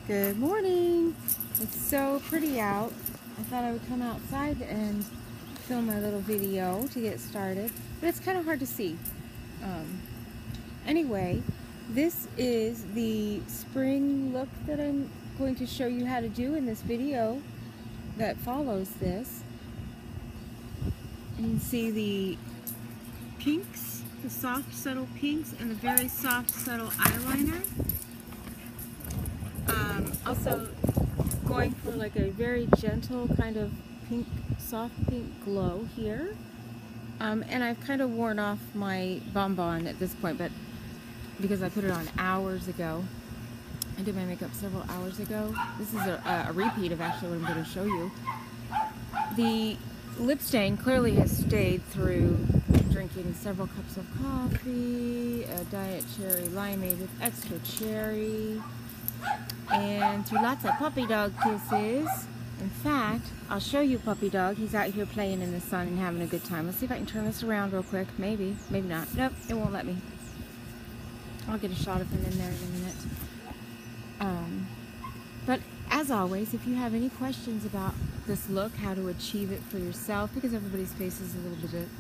Good morning. It's so pretty out. I thought I would come outside and film my little video to get started, but it's kind of hard to see. Anyway, this is the spring look that I'm going to show you how to do in this video that follows this. You can see the pinks, the soft subtle pinks, and the very soft subtle eyeliner. Also going for like a very gentle kind of pink, soft pink glow here. And I've kind of worn off my bonbon at this point, but because I put it on hours ago. I did my makeup several hours ago. This is a repeat of actually what I'm going to show you. The lip stain clearly has stayed through drinking several cups of coffee, a diet cherry limeade with extra cherry, and through lots of puppy dog kisses. In fact, I'll show you Puppy Dog. He's out here playing in the sun and having a good time. Let's see if I can turn this around real quick. Maybe, maybe not. Nope, it won't let me. I'll get a shot of him in there in a minute. But as always, if you have any questions about this look, how to achieve it for yourself, because everybody's face is a little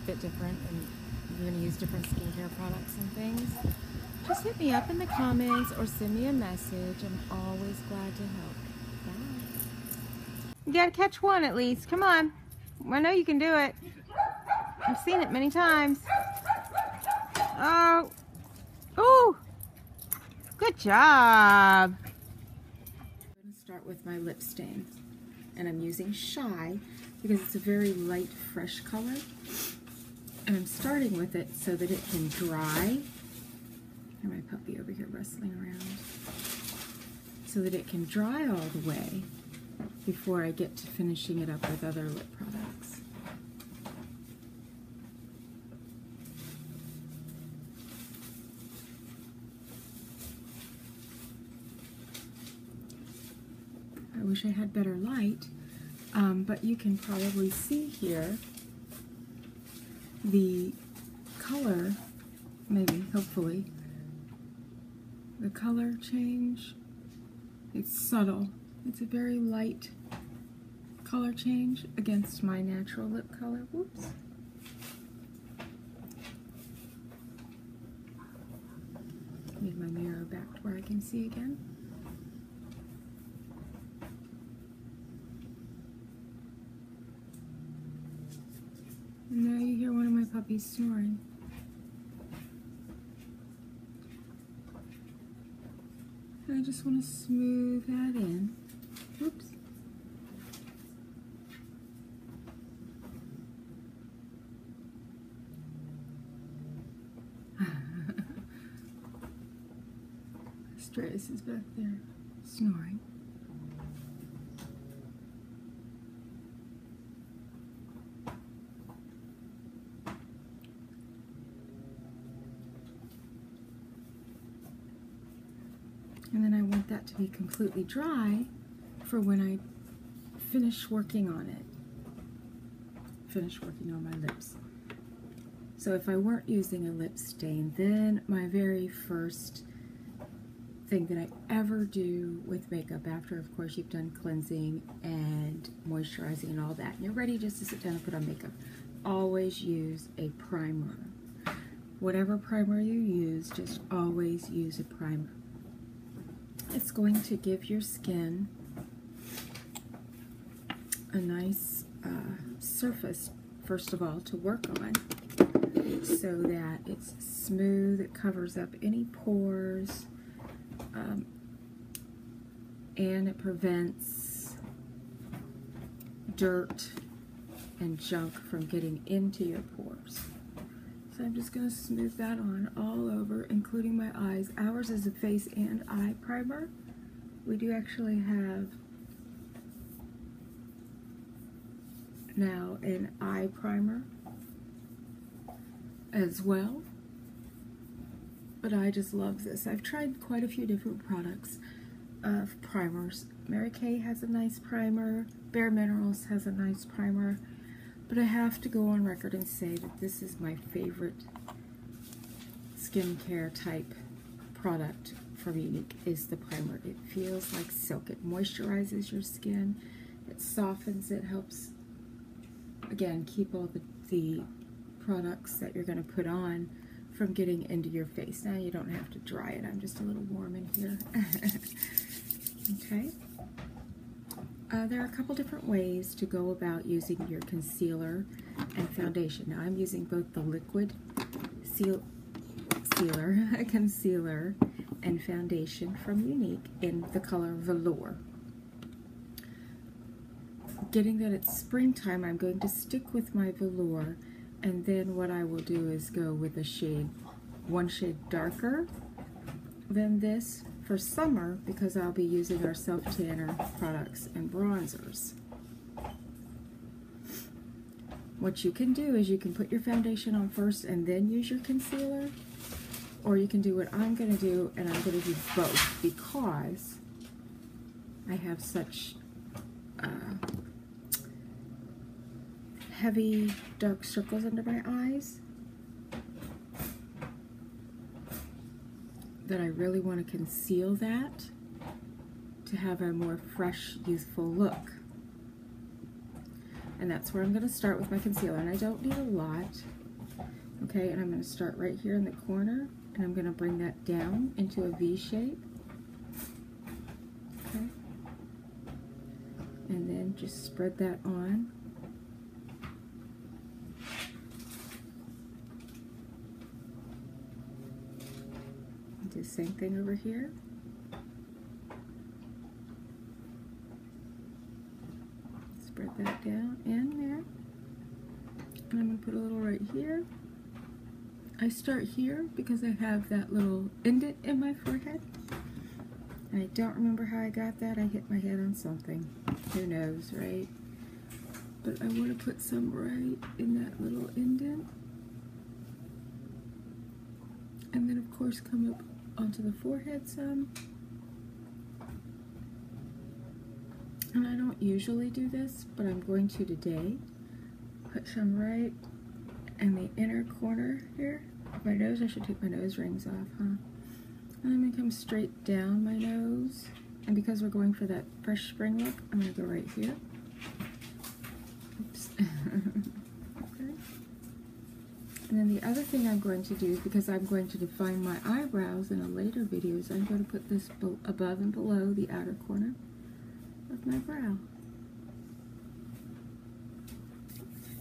bit different and you're going to use different skincare products and things, just hit me up in the comments or send me a message. I'm always glad to help. Bye. You got to catch one at least. Come on. I know you can do it. I've seen it many times. Oh. Ooh. Good job. I'm going to start with my lip stain. And I'm using Shy because it's a very light, fresh color. And I'm starting with it so that it can dry. And my puppy over here wrestling around. So that it can dry all the way before I get to finishing it up with other lip products. I wish I had better light, but you can probably see here the color, maybe, hopefully, the color change. It's subtle. It's a very light color change against my natural lip color. Whoops. Need my mirror back to where I can see again. And now you hear one of my puppies snoring. I just want to smooth that in. Oops. Stress is back there snoring. And then I want that to be completely dry for when I finish working on it. Finish working on my lips. So if I weren't using a lip stain, then my very first thing that I ever do with makeup, after of course you've done cleansing and moisturizing and all that, and you're ready just to sit down and put on makeup, always use a primer. Whatever primer you use, just always use a primer. It's going to give your skin a nice surface, first of all, to work on, so that it's smooth, it covers up any pores, and it prevents dirt and junk from getting into your pores. So I'm just going to smooth that on all over, including my eyes. Ours is a face and eye primer. We do actually have now an eye primer as well. But I just love this. I've tried quite a few different products of primers. Mary Kay has a nice primer. Bare Minerals has a nice primer. But I have to go on record and say that this is my favorite skincare type product from Unique is the primer. It feels like silk. It moisturizes your skin. It softens it, helps, again, keep all the products that you're going to put on from getting into your face. Now you don't have to dry it. I'm just a little warm in here. Okay. There are a couple different ways to go about using your concealer and foundation. Now I'm using both the liquid concealer and foundation from Unique in the color Velour. Getting that it's springtime, I'm going to stick with my Velour, and then what I will do is go with a shade, one shade darker than this for summer, because I'll be using our self-tanner products and bronzers. What you can do is you can put your foundation on first and then use your concealer, or you can do what I'm going to do, and I'm going to do both because I have such heavy dark circles under my eyes that I really want to conceal that to have a more fresh, youthful look. And that's where I'm going to start with my concealer, and I don't need a lot. Okay, and I'm going to start right here in the corner, and I'm going to bring that down into a V shape. Okay, and then just spread that on. Do the same thing over here. Spread that down in there. And I'm going to put a little right here. I start here because I have that little indent in my forehead. And I don't remember how I got that. I hit my head on something. Who knows, right? But I want to put some right in that little indent. And then, of course, come up onto the forehead some. And I don't usually do this, but I'm going to today. Put some right in the inner corner here of my nose. I should take my nose rings off, huh? And I'm going to come straight down my nose. And because we're going for that fresh spring look, I'm going to go right here. Oops. Okay. And then the other thing I'm going to do, because I'm going to define my eyebrows in a later video, is I'm going to put this above and below the outer corner of my brow.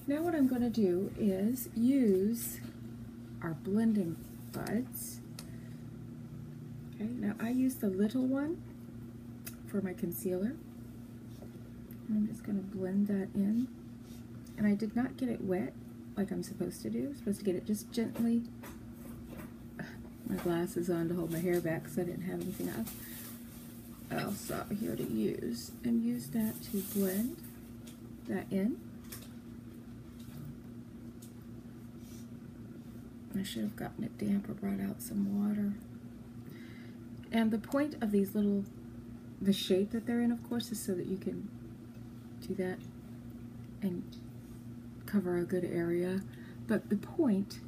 Now what I'm going to do is use our blending buds. Okay, now I use the little one for my concealer. And I'm just going to blend that in. And I did not get it wet like I'm supposed to do. I'm supposed to get it just gently. My glasses on to hold my hair back because I didn't have anything else out here to use. And use that to blend that in. I should have gotten it damp or brought out some water. And the point of these little, the shape that they're in, of course, is so that you can do that and cover a good area. But the point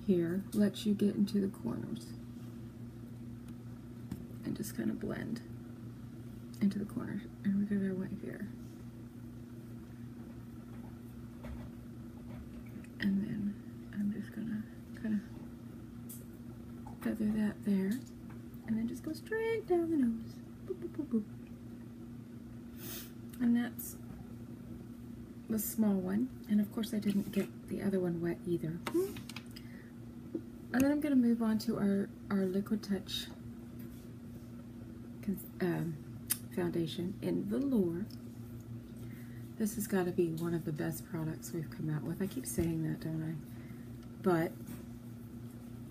here lets you get into the corners and just kind of blend into the corners. And we're going to right here. And then I'm just going to kind of feather that there. And then just go straight down the nose. Boop, boop, boop, boop. And that's the small one. And of course I didn't get the other one wet either. And then I'm going to move on to our Liquid Touch foundation in Velour. This has got to be one of the best products we've come out with. I keep saying that, don't I? But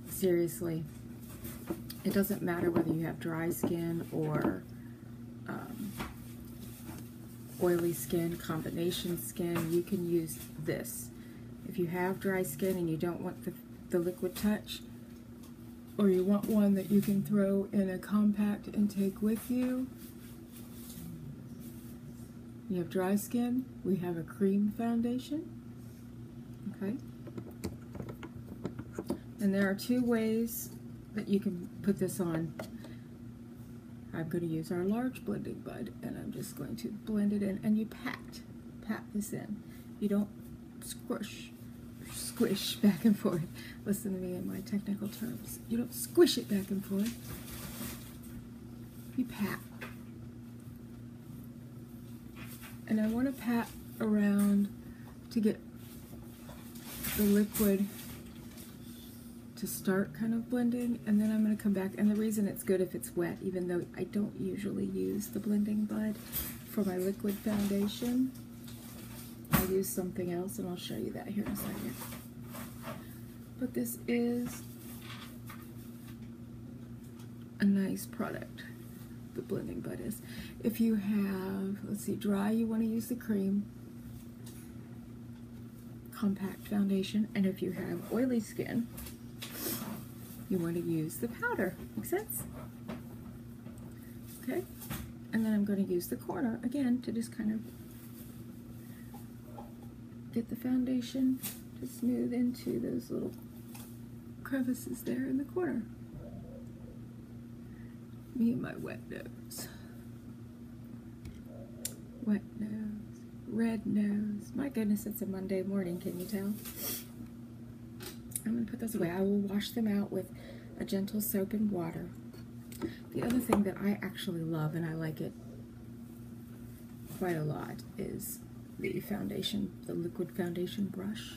seriously, it doesn't matter whether you have dry skin or oily skin, combination skin, you can use this. If you have dry skin and you don't want the Liquid Touch, or you want one that you can throw in a compact and take with you, you have dry skin, we have a cream foundation. Okay? And there are two ways that you can put this on. I'm going to use our large blending bud, and I'm just going to blend it in, and you pat this in. You don't squish back and forth. Listen to me in my technical terms. You don't squish it back and forth. You pat. And I want to pat around to get the liquid to start kind of blending, and then I'm going to come back. And the reason it's good if it's wet, even though I don't usually use the blending bud for my liquid foundation, I use something else, and I'll show you that here in a second. But this is a nice product, the blending bud is. If you have, let's see, dry, you want to use the cream compact foundation, and if you have oily skin, you want to use the powder. Make sense? Okay, and then I'm going to use the corner again to just kind of get the foundation to smooth into those little crevices there in the corner. Me and my wet nose. Wet nose, red nose. My goodness, it's a Monday morning, can you tell? I'm going to put those away. I will wash them out with a gentle soap and water. The other thing that I actually love, and I like it quite a lot, is the foundation, the liquid foundation brush,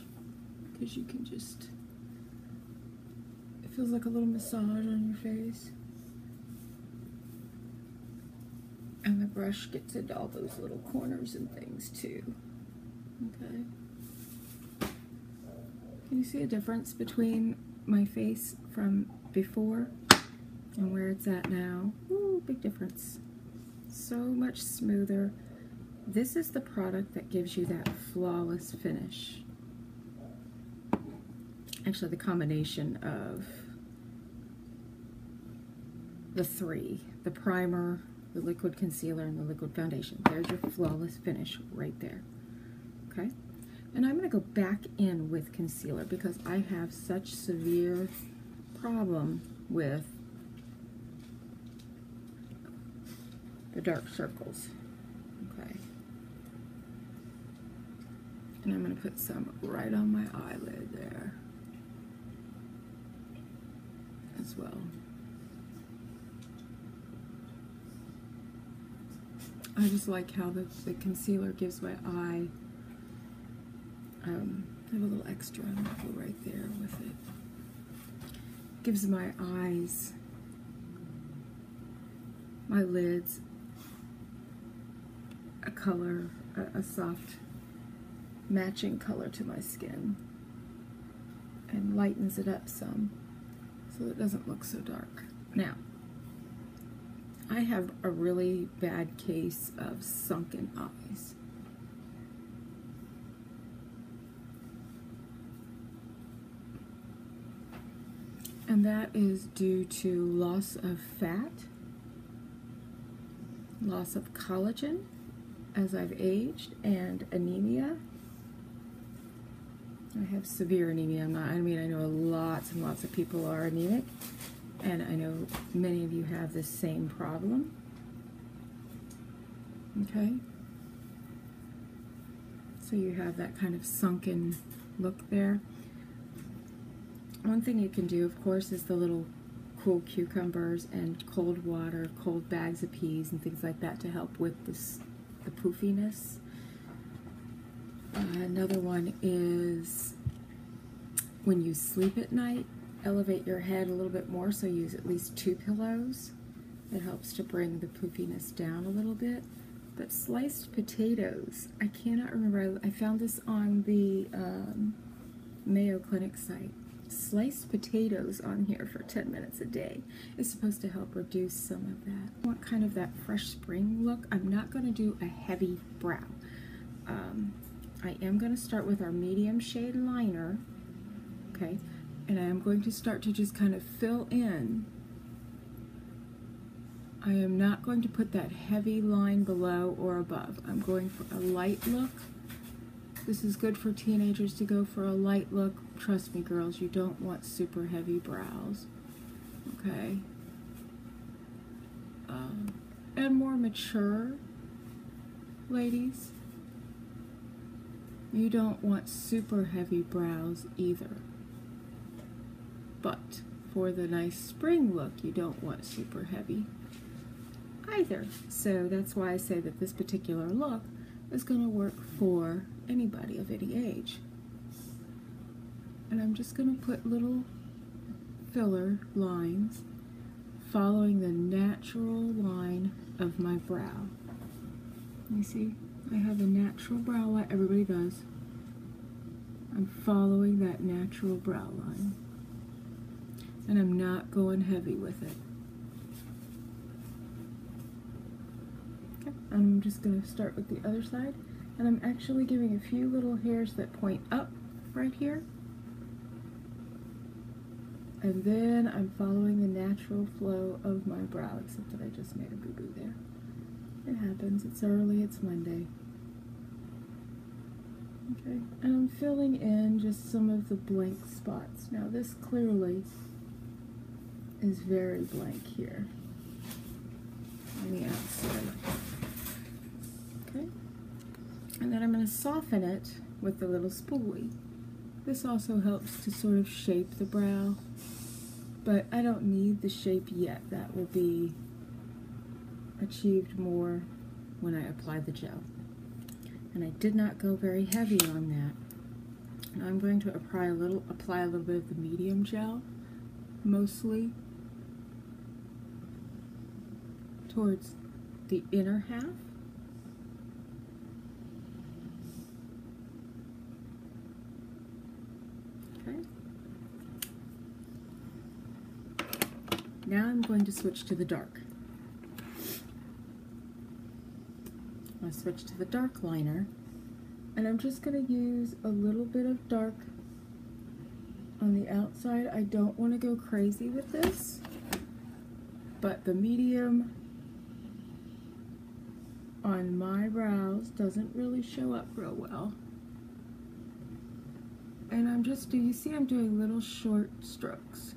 because you can just, it feels like a little massage on your face. And the brush gets into all those little corners and things too. Okay. Can you see a difference between my face from before and where it's at now? Ooh, big difference. So much smoother. This is the product that gives you that flawless finish. Actually, the combination of the three, the primer, the liquid concealer, and the liquid foundation. There's your flawless finish right there. Okay? And I'm going to go back in with concealer because I have such severe problem with the dark circles. Okay. And I'm going to put some right on my eyelid there as well. I just like how the concealer gives my eye, I have a little extra, I'm going to go right there with it. Gives my eyes, my lids, a color, a soft matching color to my skin, and lightens it up some so it doesn't look so dark. Now, I have a really bad case of sunken eyes. And that is due to loss of fat, loss of collagen as I've aged, and anemia. I have severe anemia. I know lots and lots of people are anemic, and I know many of you have the same problem. Okay? So you have that kind of sunken look there. One thing you can do, of course, is the little cool cucumbers and cold water, cold bags of peas and things like that to help with this, the poofiness. Another one is when you sleep at night, elevate your head a little bit more, so use at least 2 pillows. It helps to bring the poofiness down a little bit. But sliced potatoes, I cannot remember, I found this on the Mayo Clinic site. Sliced potatoes on here for 10 minutes a day is supposed to help reduce some of that. I want kind of that fresh spring look. I'm not going to do a heavy brow. I am going to start with our medium shade liner, okay, and I am going to start to just kind of fill in. I am not going to put that heavy line below or above. I'm going for a light look. This is good for teenagers to go for a light look. Trust me, girls, you don't want super heavy brows. Okay? and more mature ladies, you don't want super heavy brows either. But for the nice spring look, you don't want super heavy either. So that's why I say that this particular look is going to work for anybody of any age. And I'm just going to put little filler lines following the natural line of my brow. You see, I have a natural brow line. Everybody does. I'm following that natural brow line. And I'm not going heavy with it. Okay, I'm just going to start with the other side. And I'm actually giving a few little hairs that point up right here. And then I'm following the natural flow of my brow, except that I just made a boo-boo there. It happens. It's early. It's Monday. Okay, and I'm filling in just some of the blank spots. Now this clearly is very blank here on the outside. Okay, and then I'm going to soften it with the little spoolie. This also helps to sort of shape the brow, but I don't need the shape yet. That will be achieved more when I apply the gel. And I did not go very heavy on that. And I'm going to apply a little bit of the medium gel, mostly towards the inner half. Okay. Now I'm going to switch to the dark. I switch to the dark liner, and I'm just going to use a little bit of dark on the outside. I don't want to go crazy with this, but the medium on my brows doesn't really show up real well. And I'm just, do you see I'm doing little short strokes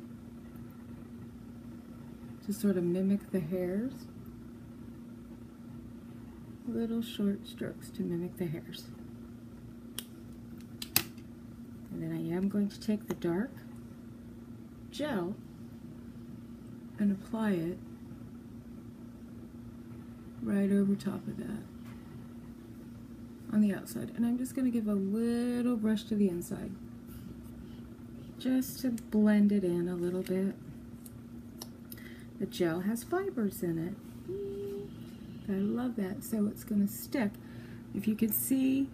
to sort of mimic the hairs? Little short strokes to mimic the hairs. And then I am going to take the dark gel and apply it right over top of that on the outside. And I'm just going to give a little brush to the inside just to blend it in a little bit. The gel has fibers in it. I love that, so it's going to stick. If you can see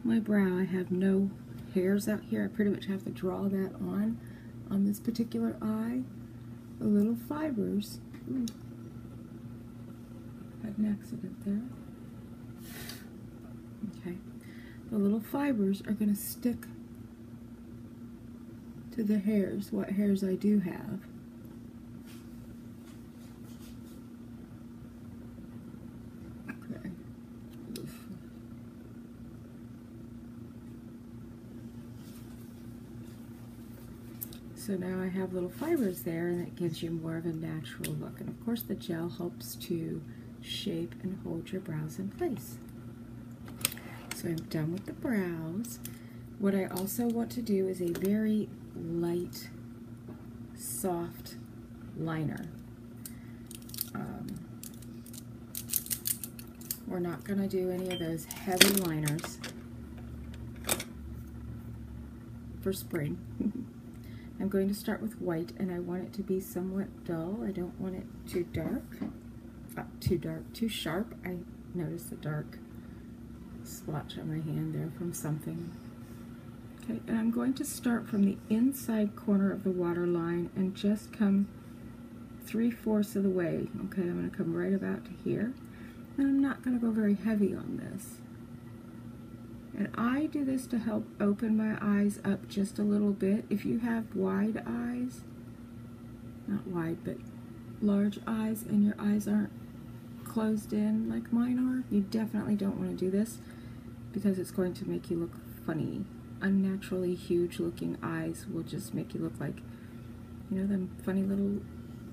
my brow, I have no hairs out here. I pretty much have to draw that on this particular eye. The little fibers, ooh, had an accident there. Okay, the little fibers are going to stick to the hairs, what hairs I do have. So now I have little fibers there, and it gives you more of a natural look. And of course the gel helps to shape and hold your brows in place. So I'm done with the brows. What I also want to do is a very light, soft liner. We're not going to do any of those heavy liners for spring. I'm going to start with white, and I want it to be somewhat dull. I don't want it too dark, too sharp. I noticed the dark splotch on my hand there from something. Okay, and I'm going to start from the inside corner of the waterline and just come 3/4 of the way. Okay, I'm going to come right about to here, and I'm not going to go very heavy on this. And I do this to help open my eyes up just a little bit. If you have wide eyes, not wide, but large eyes, and your eyes aren't closed in like mine are, you definitely don't want to do this because it's going to make you look funny. Unnaturally huge looking eyes will just make you look like, you know, them funny little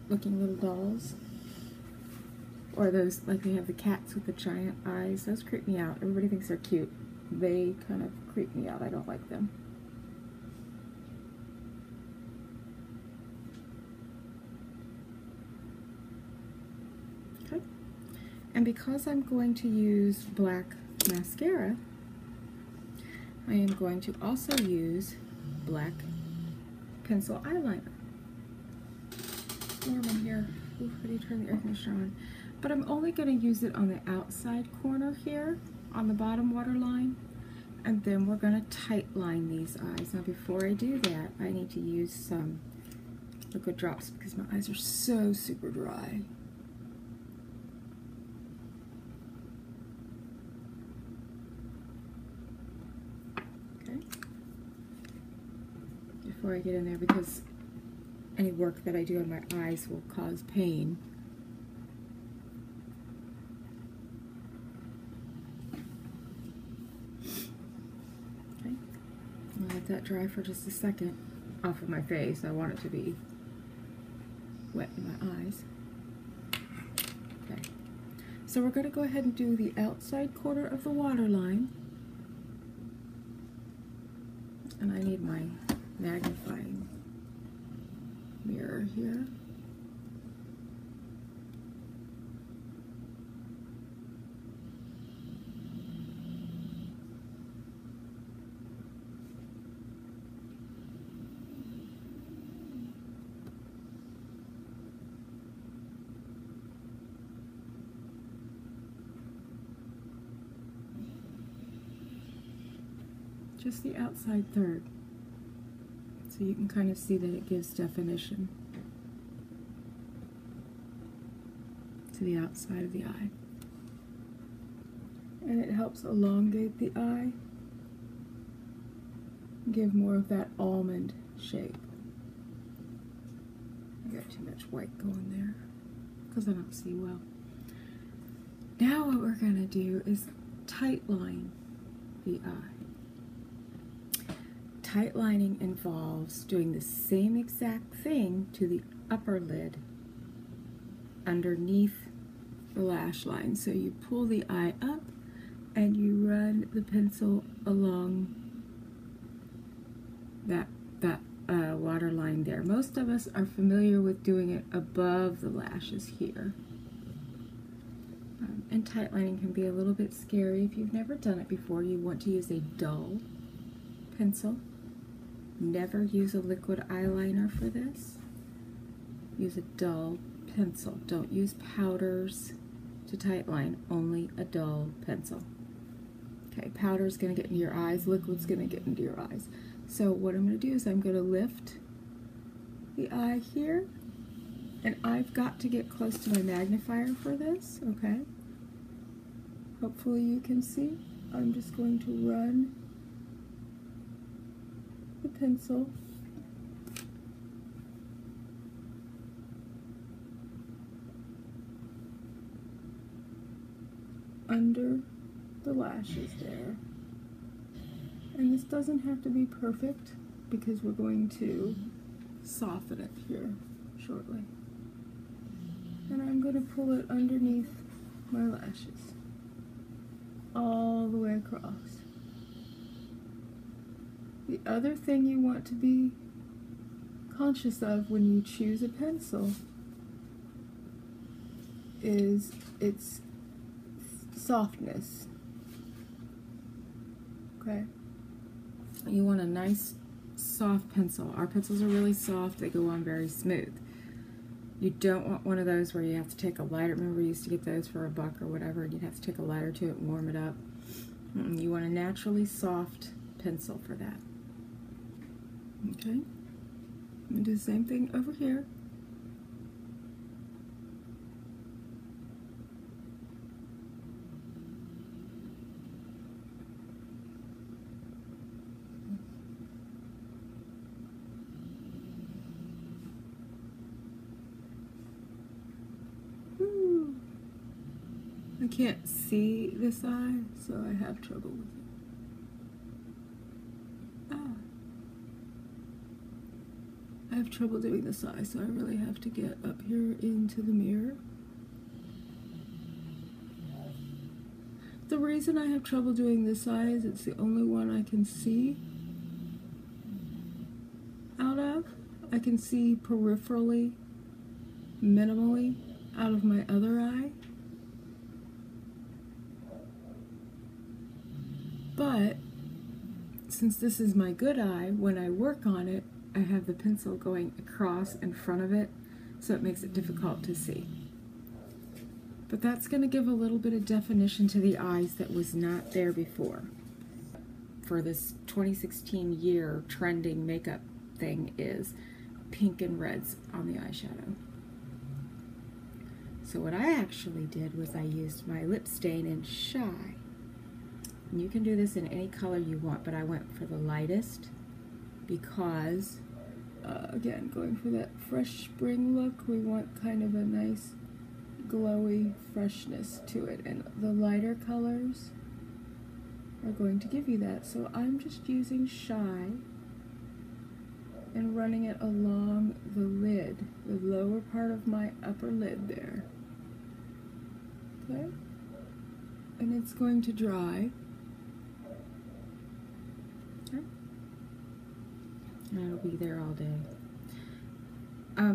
looking little dolls. or those, like they have the cats with the giant eyes. Those creep me out. Everybody thinks they're cute. They kind of creep me out. I don't like them. Okay. And because I'm going to use black mascara, I am going to also use black pencil eyeliner. It's warm in here. Ooh, how do you turn the air conditioner on? But I'm only going to use it on the outside corner here, on the bottom waterline, and then we're going to tight line these eyes. Now before I do that, I need to use some liquid drops because my eyes are so super dry. Okay. Before I get in there, because any work that I do on my eyes will cause pain. Okay, I'll let that dry for just a second off of my face. I want it to be wet in my eyes. Okay, so we're going to go ahead and do the outside corner of the waterline. And I need my magnifying mirror here. Just the outside third, so you can kind of see that it gives definition to the outside of the eye. And it helps elongate the eye, give more of that almond shape. I got too much white going there because I don't see well. Now what we're going to do is tight line the eye. Tight lining involves doing the same exact thing to the upper lid underneath the lash line. So you pull the eye up and you run the pencil along that water line there. Most of us are familiar with doing it above the lashes here. And tight lining can be a little bit scary. If you've never done it before, you want to use a dull pencil. Never use a liquid eyeliner for this. Use a dull pencil. Don't use powders to tight line, only a dull pencil. Okay, powder's going to get into your eyes, liquid's going to get into your eyes. So what I'm going to do is I'm going to lift the eye here, and I've got to get close to my magnifier for this, okay? Hopefully you can see. I'm just going to run the pencil under the lashes there. And this doesn't have to be perfect because we're going to soften it here shortly. And I'm going to pull it underneath my lashes all the way across. The other thing you want to be conscious of when you choose a pencil is its softness. Okay? You want a nice soft pencil. Our pencils are really soft, they go on very smooth. You don't want one of those where you have to take a lighter. Remember we used to get those for $1 or whatever, and you'd have to take a lighter to it and warm it up. You want a naturally soft pencil for that. Okay, I'm going to do the same thing over here. I can't see this eye, so I have trouble with it. I have trouble doing this eye, so I really have to get up here into the mirror The reason I have trouble doing this eye is it's the only one I can see out of. I can see peripherally, minimally, out of my other eye. But since this is my good eye, when I work on it, I have the pencil going across in front of it, so it makes it difficult to see. But that's going to give a little bit of definition to the eyes that was not there before. For this 2016 year trending makeup thing is pink and reds on the eyeshadow. So what I actually did was I used my lip stain in Shy. And you can do this in any color you want, but I went for the lightest because, again, going for that fresh spring look, we want kind of a nice glowy freshness to it, and the lighter colors are going to give you that. So I'm just using Shy and running it along the lid, the lower part of my upper lid there. Okay? And it's going to dry. Okay. And it'll be there all day.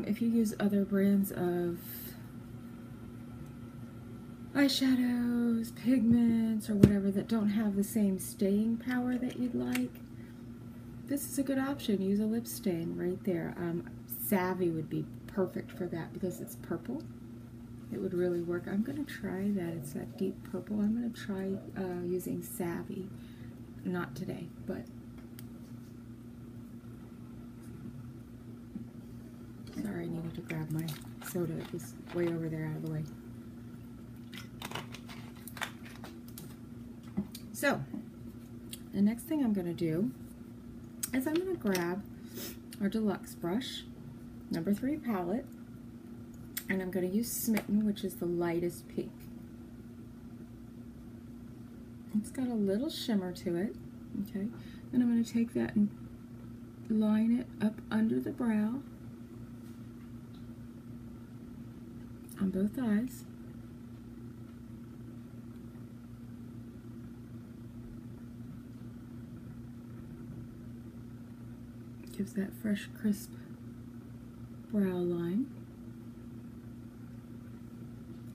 If you use other brands of eyeshadows, pigments, or whatever that don't have the same staying power that you'd like, this is a good option. Use a lip stain right there. Savvy would be perfect for that because it's purple. It would really work. I'm going to try that. It's that deep purple. I'm going to try using Savvy. Not today, but sorry, I needed to grab my soda. It was way over there out of the way. So, the next thing I'm going to do is I'm going to grab our deluxe brush, number 3 palette, and I'm going to use Smitten, which is the lightest pink. It's got a little shimmer to it, okay? And I'm going to take that and line it up under the brow on both eyes. Gives that fresh, crisp brow line.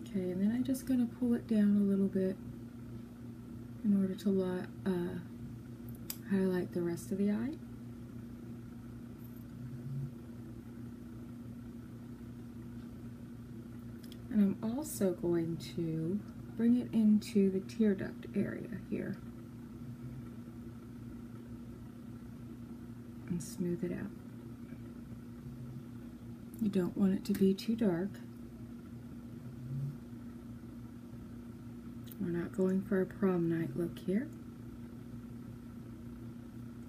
Okay, and then I'm just going to pull it down a little bit in order to highlight the rest of the eye. And I'm also going to bring it into the tear duct area here and smooth it out. You don't want it to be too dark. We're not going for a prom night look here.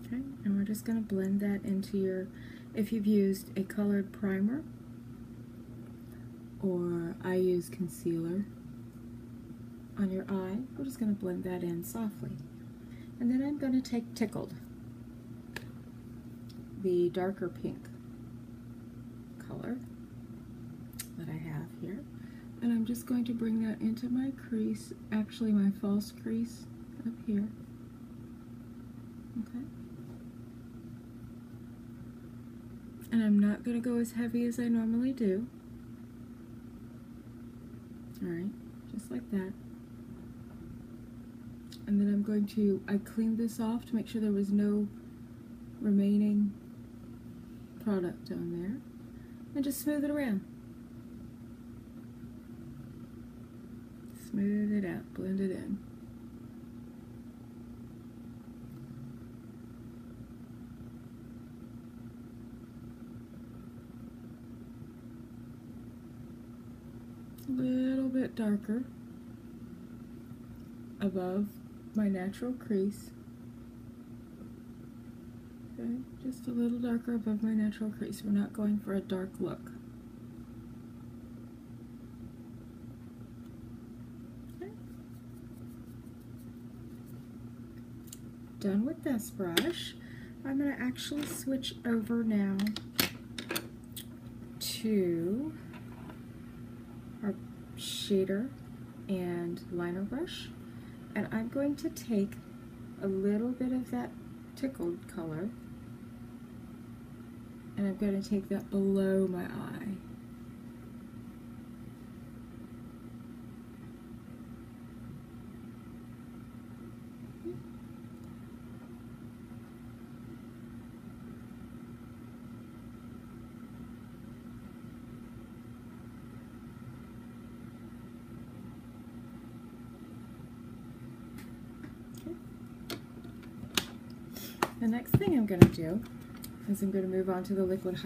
Okay, and we're just going to blend that into your, if you've used a colored primer, or I use concealer on your eye, we're just going to blend that in softly. And then I'm going to take Tickled, the darker pink color that I have here, and I'm just going to bring that into my crease, actually my false crease up here. Okay. And I'm not going to go as heavy as I normally do. Alright, just like that. And then I'm going to, I cleaned this off to make sure there was no remaining product on there, and just smooth it around. Smooth it out, blend it in. A little bit darker above my natural crease. Okay, just a little darker above my natural crease. We're not going for a dark look. Okay. Done with this brush. I'm going to actually switch over now to our shader and liner brush. And I'm going to take a little bit of that tickled color, and I'm going to take that below my eye. The next thing I'm going to do is I'm going to move on to the liquid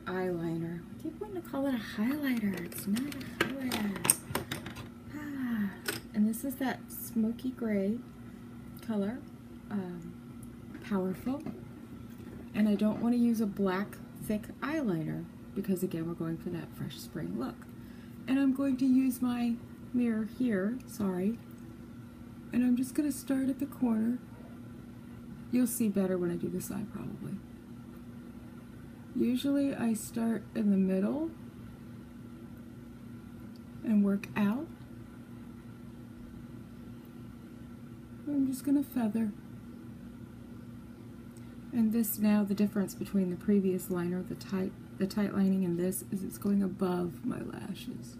eyeliner. I keep wanting to call it a highlighter. It's not a highlighter. And this is that smoky gray color, powerful. And I don't want to use a black thick eyeliner because again we're going for that fresh spring look. And I'm going to use my mirror here, sorry, and I'm just going to start at the corner. You'll see better when I do this eye probably. Usually I start in the middle and work out. I'm just going to feather. And this now, the difference between the previous liner, the tight lining, and this is it's going above my lashes.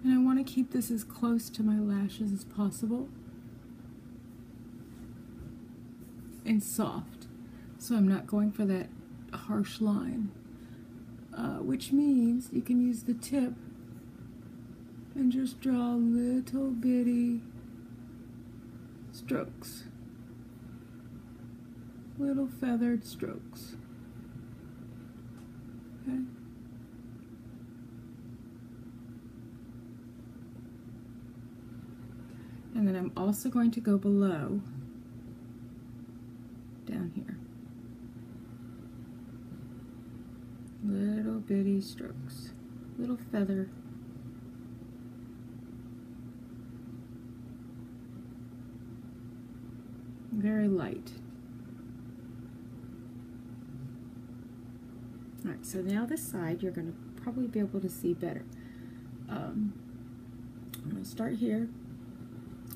And I want to keep this as close to my lashes as possible and soft, so I'm not going for that harsh line, which means you can use the tip and just draw little bitty strokes, little feathered strokes. Okay. And then I'm also going to go below, down here. Little bitty strokes, little feather. Very light. Alright, so now this side you're going to probably be able to see better. I'm going to start here.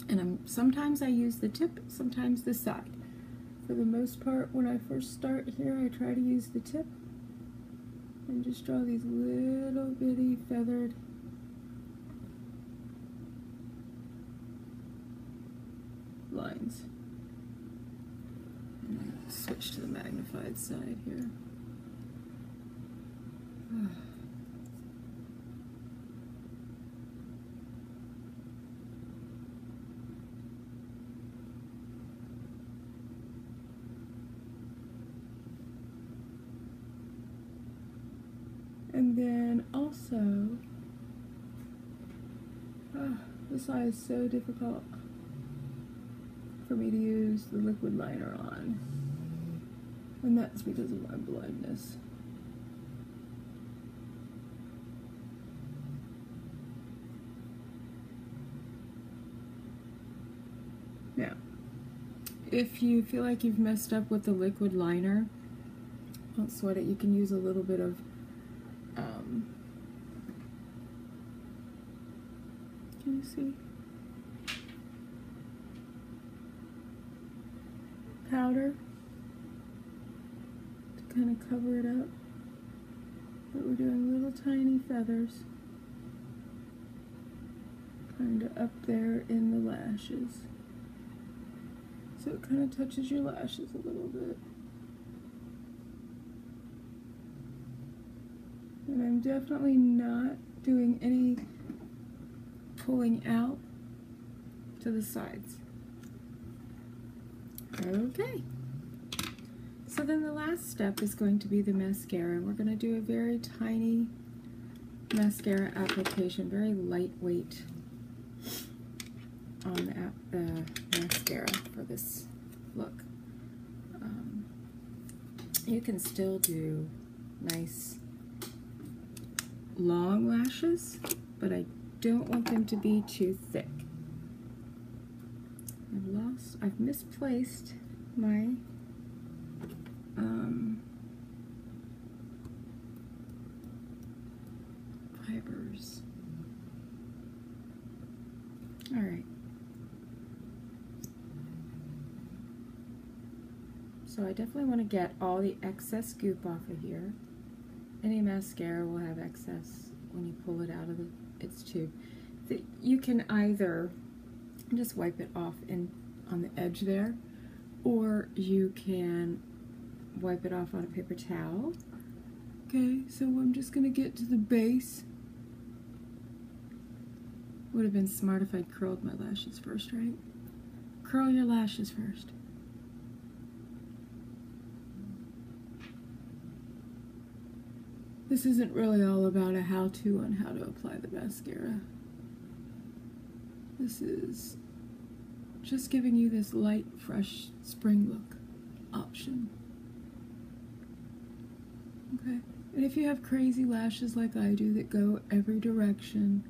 And sometimes I use the tip, sometimes the side. For the most part, when I first start here, I try to use the tip and just draw these little bitty feathered lines. And then switch to the magnified side here. And then also, this eye is so difficult for me to use the liquid liner on, and that's because of my blindness. Now, if you feel like you've messed up with the liquid liner, don't sweat it. You can use a little bit of can you see? Powder to kind of cover it up. But we're doing little tiny feathers kind of up there in the lashes. So it kind of touches your lashes a little bit. And I'm definitely not doing any pulling out to the sides. Okay. So then the last step is going to be the mascara. We're going to do a very tiny mascara application, very lightweight on the mascara for this look. You can still do nice long lashes, but I don't want them to be too thick. I've misplaced my fibers. All right. So I definitely want to get all the excess goop off of here. Any mascara will have excess when you pull it out of its tube. You can either just wipe it off on the edge there, or you can wipe it off on a paper towel. Okay, so I'm just going to get to the base. Would have been smart if I'd curled my lashes first, right? Curl your lashes first. This isn't really all about a how-to on how to apply the mascara. This is just giving you this light, fresh spring look option. Okay, and if you have crazy lashes like I do that go every direction,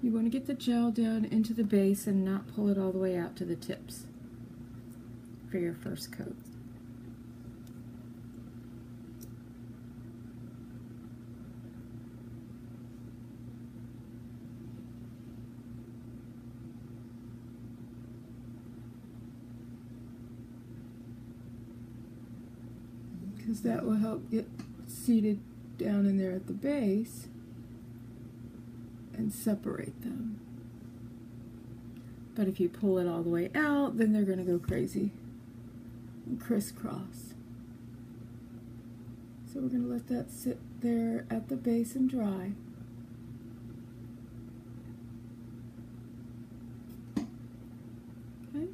you want to get the gel down into the base and not pull it all the way out to the tips for your first coat. Because that will help get seated down in there at the base and separate them. But if you pull it all the way out, then they're going to go crazy and crisscross. So we're going to let that sit there at the base and dry. Okay.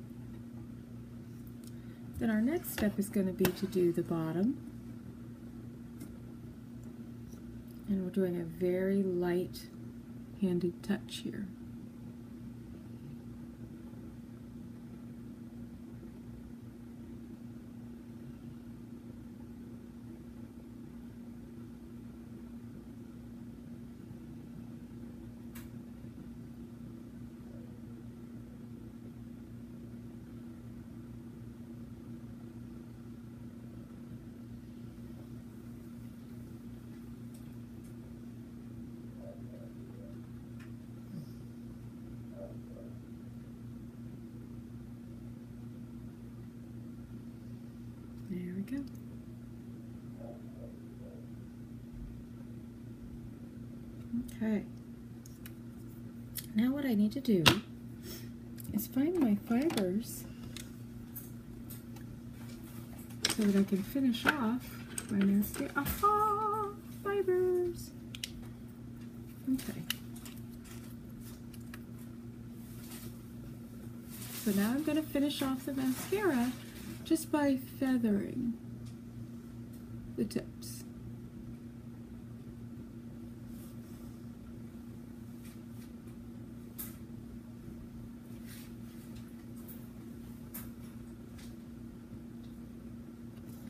Then our next step is going to be to do the bottom. And we're doing a very light handed touch here. There we go. Okay. Now what I need to do is find my fibers so that I can finish off my mascara. Aha! Fibers! Okay. So now I'm going to finish off the mascara just by feathering the tips.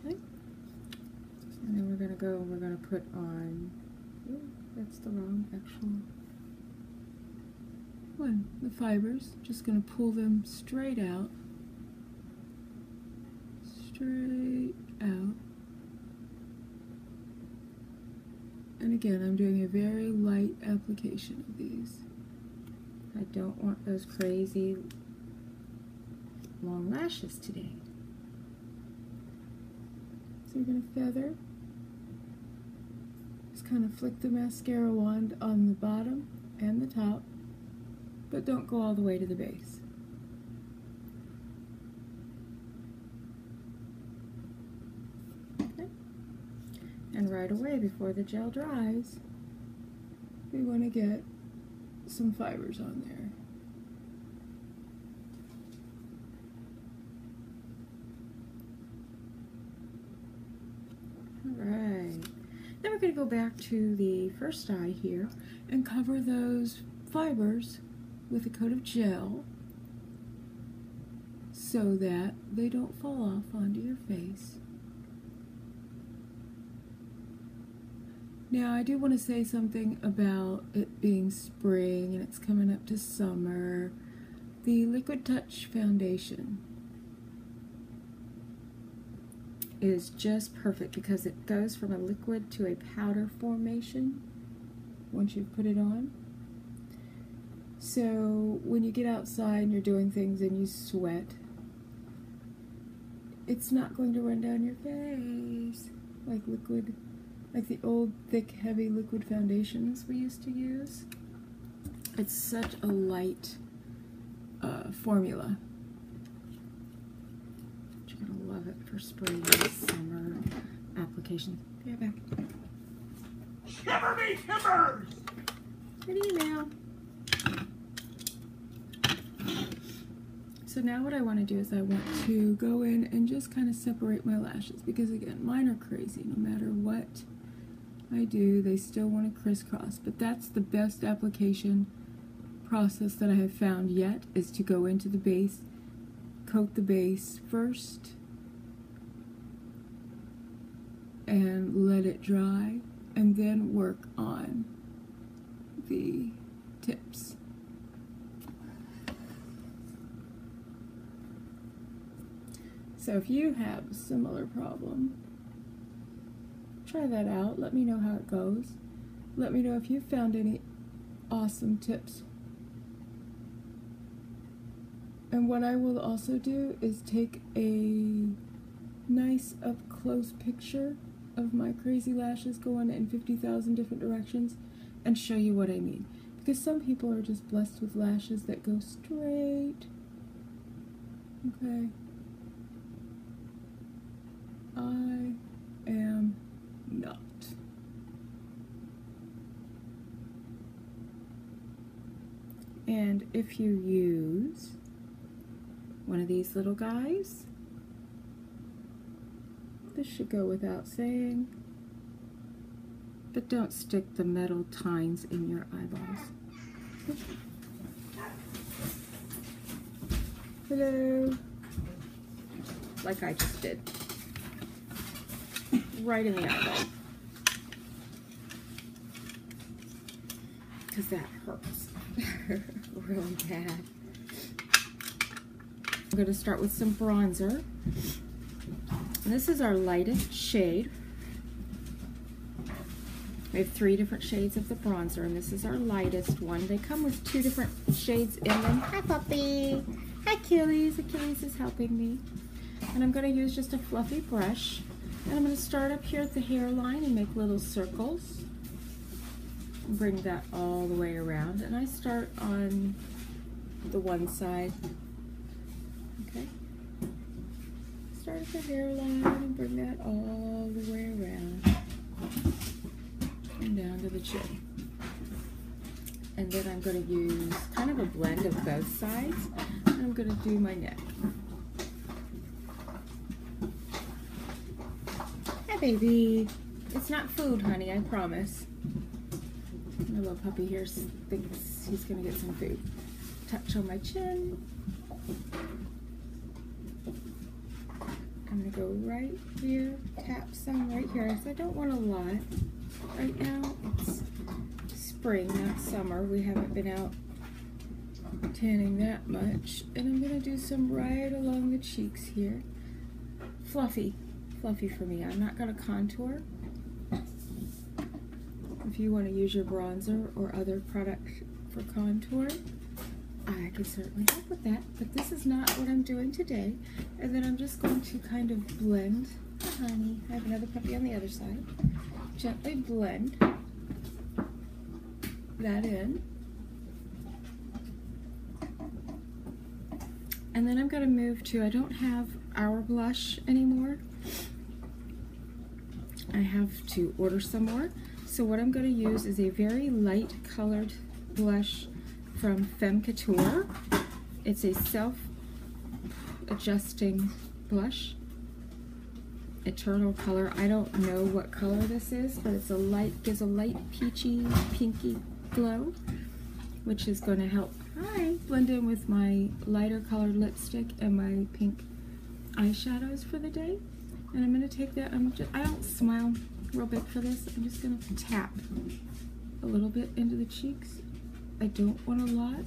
Okay. And then we're going to put on, ooh, that's the wrong actual one, the fibers. Just going to pull them straight out. Straight out. And again, I'm doing a very light application of these. I don't want those crazy long lashes today. So we're going to feather. Just kind of flick the mascara wand on the bottom and the top, but don't go all the way to the base. And right away, before the gel dries, we want to get some fibers on there. Alright. Then we're going to go back to the first eye here and cover those fibers with a coat of gel so that they don't fall off onto your face. Now, I do want to say something about it being spring and it's coming up to summer. The Liquid Touch foundation is just perfect because it goes from a liquid to a powder formation once you put it on. So when you get outside and you're doing things and you sweat, it's not going to run down your face like liquid, like the old thick heavy liquid foundations we used to use. It's such a light formula. You're gonna love it for spring and summer application. Be right back. Shiver me timbers! Good email. So now what I want to do is I want to go in and just kind of separate my lashes because again, mine are crazy. No matter what I do, they still want to crisscross. But that's the best application process that I have found yet, is to go into the base, coat the base first, and let it dry, and then work on the tips. So if you have a similar problem, try that out. Let me know how it goes. Let me know if you found any awesome tips. And what I will also do is take a nice up-close picture of my crazy lashes going in 50,000 different directions and show you what I mean. Because some people are just blessed with lashes that go straight. Okay. I am not. And if you use one of these little guys, this should go without saying, but don't stick the metal tines in your eyeballs. Hello. Like I just did. Right in the eyeball. Because that hurts really bad. I'm going to start with some bronzer. And this is our lightest shade. We have 3 different shades of the bronzer, and this is our lightest one. They come with 2 different shades in them. Hi, puppy. Hi, Achilles. Achilles is helping me. And I'm going to use just a fluffy brush. And I'm going to start up here at the hairline and make little circles. And bring that all the way around. And I start on the one side. Okay. Start at the hairline and bring that all the way around. And down to the chin. And then I'm going to use kind of a blend of both sides. And I'm going to do my neck. Hi, baby. It's not food, honey, I promise. My little puppy here thinks he's going to get some food. Touch on my chin. I'm going to go right here, tap some right here. So I don't want a lot. Right now, it's spring, not summer. We haven't been out tanning that much. And I'm going to do some right along the cheeks here. Fluffy. Fluffy for me. I'm not going to contour. If you want to use your bronzer or other product for contour, I can certainly help with that. But this is not what I'm doing today. And then I'm just going to kind of blend. Oh, honey, I have another puppy on the other side. Gently blend that in. And then I'm going to move to, I don't have our blush anymore. I have to order some more. So what I'm going to use is a very light colored blush from Femme Couture. It's a self-adjusting blush. Eternal color. I don't know what color this is, but it's a light, gives a light peachy, pinky glow, which is going to help blend in with my lighter colored lipstick and my pink eyeshadows for the day. And I'm going to take that, I don't smile real big for this. I'm just gonna tap a little bit into the cheeks. I don't want a lot.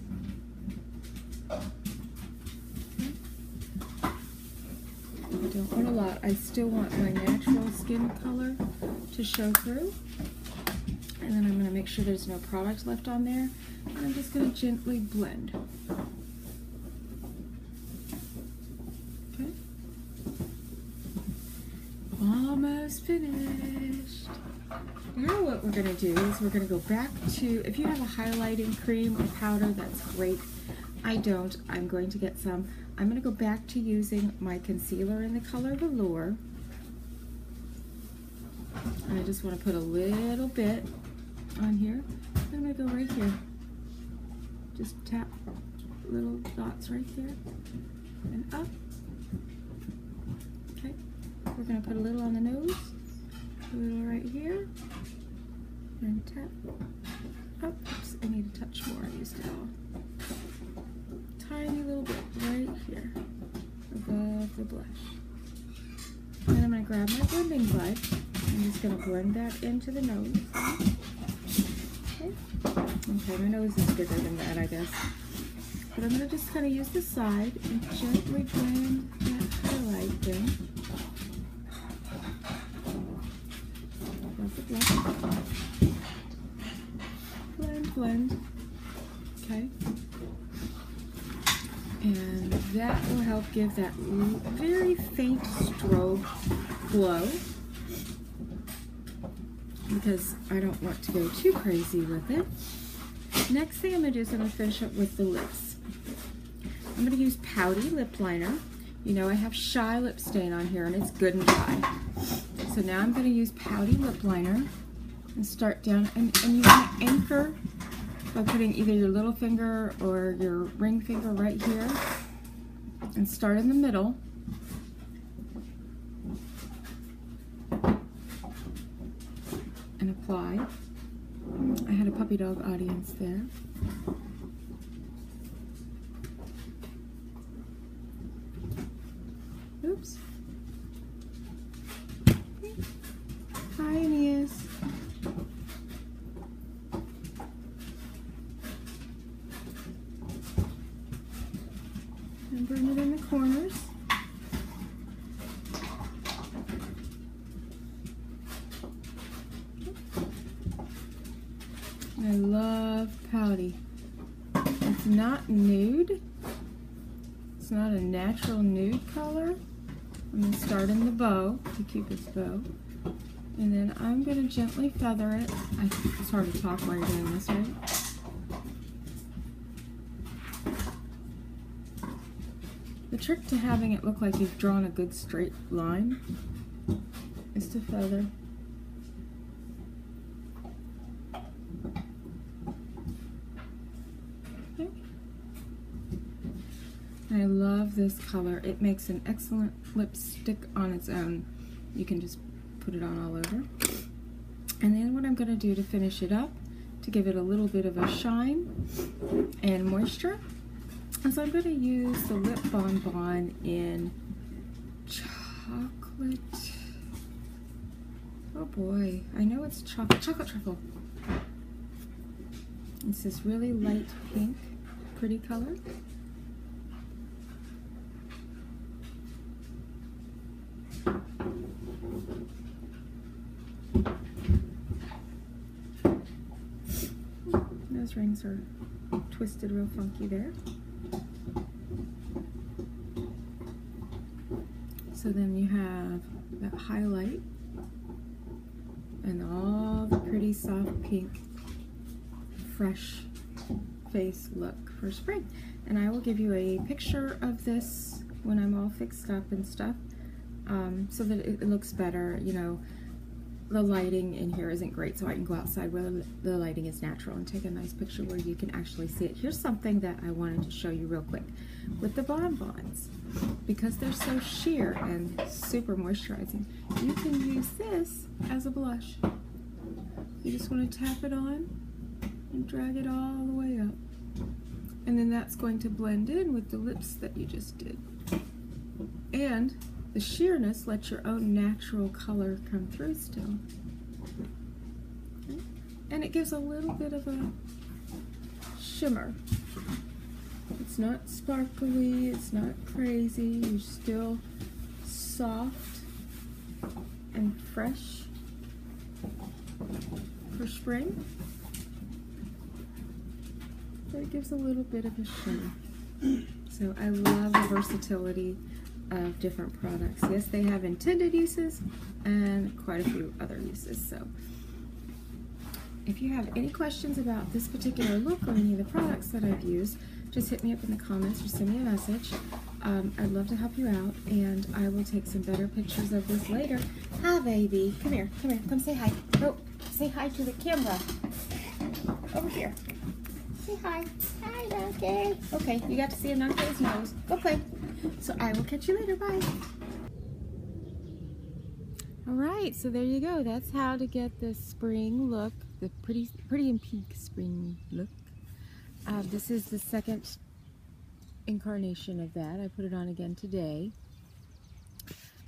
I don't want a lot. I still want my natural skin color to show through. And then I'm going to make sure there's no product left on there. And I'm just going to gently blend. Okay. Almost finished. Now what we're going to do is we're going to go back to, if you have a highlighting cream or powder, that's great. I don't. I'm going to get some. I'm going to go back to using my concealer in the color Velour. And I just want to put a little bit on here. I'm going to go right here. Just tap little dots right there and up. Okay. We're going to put a little on the nose, a little right here, and tap up. Oops, I need a touch more. I used it all. Tiny little bit right here above the blush. And I'm going to grab my blending brush. I'm just going to blend that into the nose. Okay, my nose is bigger than that, I guess. But I'm going to just kind of use the side and gently blend that highlight thing. Above the blush. Blend, blend. Okay. And that will help give that very faint strobe glow, because I don't want to go too crazy with it. Next thing I'm going to do is I'm going to finish up with the lips. I'm going to use Pouty Lip Liner. You know I have Shy lip stain on here and it's good and dry. So now I'm going to use Pouty Lip Liner and start down, and you want to anchor by putting either your little finger or your ring finger right here and start in the middle. And apply. I had a puppy dog audience there. Oops. Hi, Aeneas. And bring it in the corners. I love Pouty. It's not nude. It's not a natural nude color. I'm going to start in the bow, the Cupid's bow. And then I'm going to gently feather it. It's hard to talk while you're doing this, right? The trick to having it look like you've drawn a good straight line is to feather. Okay. I love this color. It makes an excellent lipstick on its own. You can just put it on all over. And then what I'm going to do to finish it up, to give it a little bit of a shine and moisture, is I'm going to use the Lip Bonbon in chocolate. Oh boy, I know it's chocolate truffle. It's this really light pink, pretty color. Those rings are twisted real funky there. So then you have that highlight and all the pretty soft pink fresh face look for spring. And I will give you a picture of this when I'm all fixed up and stuff, so that it looks better. You know, the lighting in here isn't great, so I can go outside where the lighting is natural and take a nice picture where you can actually see it. Here's something that I wanted to show you real quick with the bonbons. Because they're so sheer and super moisturizing, you can use this as a blush. You just want to tap it on and drag it all the way up. And then that's going to blend in with the lips that you just did. And the sheerness lets your own natural color come through still. Okay. And it gives a little bit of a shimmer. It's not sparkly, it's not crazy, you're still soft and fresh for spring. But it gives a little bit of a shimmer. So I love the versatility of different products. Yes, they have intended uses and quite a few other uses. So if you have any questions about this particular look or any of the products that I've used, just hit me up in the comments or send me a message. I'd love to help you out, and I will take some better pictures of this later. Hi, baby. Come here. Come here. Come say hi. Oh, say hi to the camera. Over here. Say hi. Hi, donkey. Okay, you got to see a donkey's nose. Go play. So I will catch you later. Bye. All right, so there you go. That's how to get the spring look, the pretty and pink spring look. This is the second incarnation of that. I put it on again today.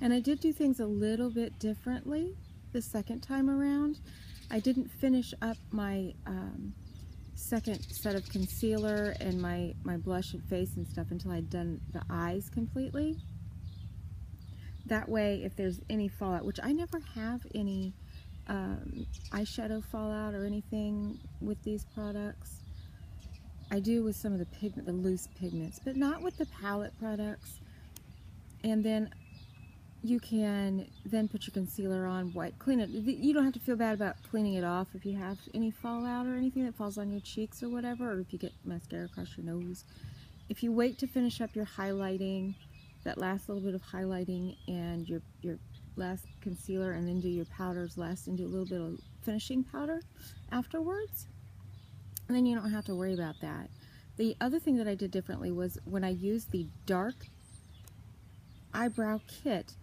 And I did do things a little bit differently the second time around. I didn't finish up my second set of concealer and my blush and face and stuff until I'd done the eyes completely. That way, if there's any fallout, which I never have any eyeshadow fallout or anything with these products. I do with some of the loose pigments, but not with the palette products. And then you can then put your concealer on, clean it. You don't have to feel bad about cleaning it off if you have any fallout or anything that falls on your cheeks or whatever, or if you get mascara across your nose. If you wait to finish up your highlighting, that last little bit of highlighting and your last concealer, and then do your powders last and do a little bit of finishing powder afterwards, and then you don't have to worry about that. The other thing that I did differently was when I used the dark eyebrow kit,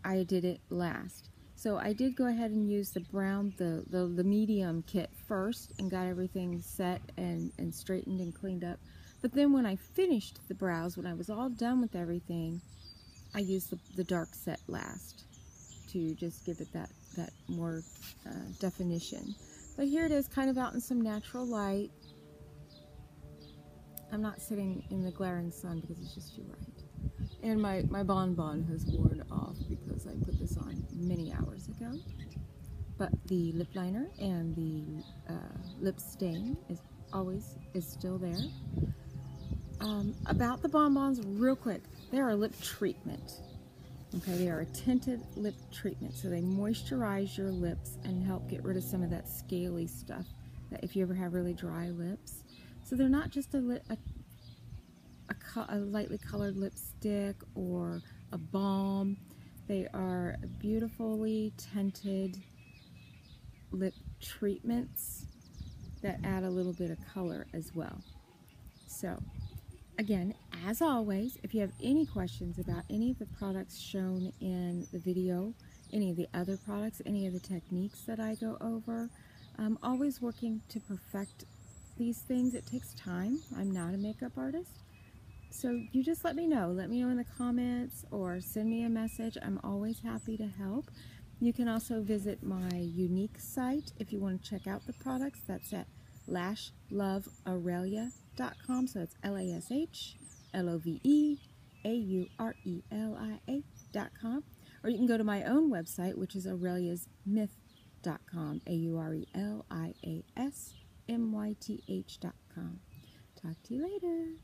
I did it last. So I did go ahead and use the brown, the medium kit first and got everything set and straightened and cleaned up. But then when I finished the brows, when I was all done with everything, I used the dark set last to just give it that more definition. But here it is, kind of out in some natural light. I'm not sitting in the glaring sun because it's just too bright. And my bonbon has worn off because I put this on many hours ago. But the lip liner and the lip stain is still there. About the bonbons, real quick, they are a lip treatment. Okay, they are a tinted lip treatment, so they moisturize your lips and help get rid of some of that scaly stuff that if you ever have really dry lips. So they're not just a lightly colored lipstick or a balm. They are beautifully tinted lip treatments that add a little bit of color as well. So again, as always, if you have any questions about any of the products shown in the video, any of the other products, any of the techniques that I go over, I'm always working to perfect these things. It takes time. I'm not a makeup artist. So you just let me know. Let me know in the comments or send me a message. I'm always happy to help. You can also visit my unique site if you want to check out the products. That's at lashloveaurelia.com. So it's LashLoveaurelia.com. Or you can go to my own website, which is aureliasmyth.com. AureliasMyth.com. Talk to you later.